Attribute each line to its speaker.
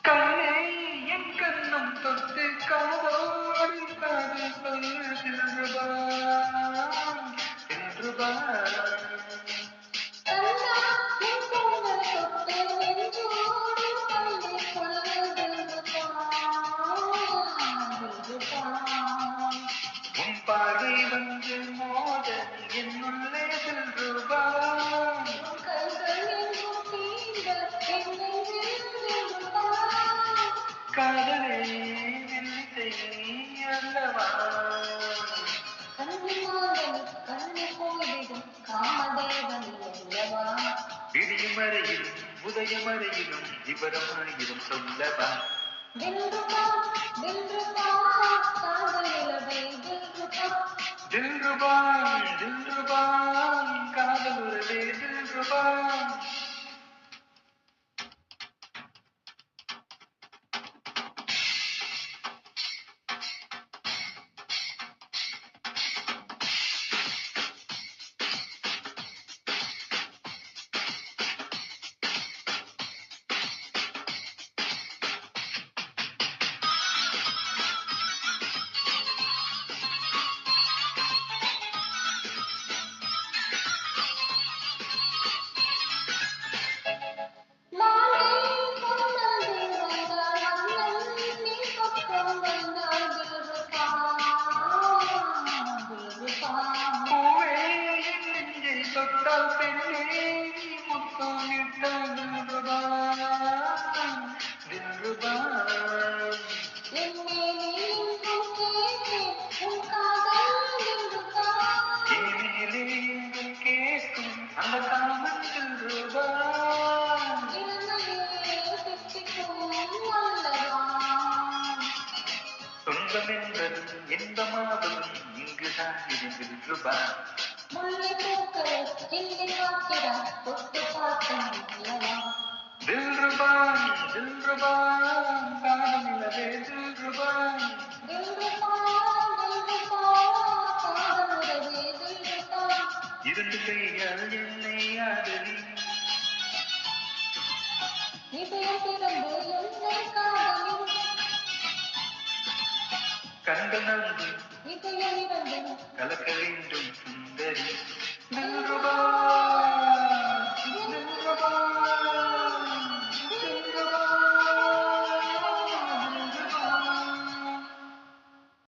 Speaker 1: கண்ணே என் கண்ணம் தொட்டு காதோடு காதல் சொல்ல தில்ருபா தில்ருபா உன் பாதை வந்து மோத என்னுள்ளே தில்ருபா காதலே வில்லிசை அல்லவா விடிமறையிலும் உதயமறையிலும் விவரமாயிரும் சொல்லவா தில்ருபா தில்ருபா காதலுறவே தில்ருபா தொட்டால் பெண்ணே முத்தமிட்ட தில்ருபா தில்ருபா இனிமேலே கேட்கும் அந்த காமன் தில்ருபா சொந்தம் என்பது இன்பமாவதும் இங்குதான் தில்ருபா தில்ருபா தில்ருபா காதலிலவே தில்ருபா இரண்டு கைகள் என்னை ஆதரி கண்கள் நன்று கலக்க வேண்டும் சுந்தரி தில்ருபா தில்ருபா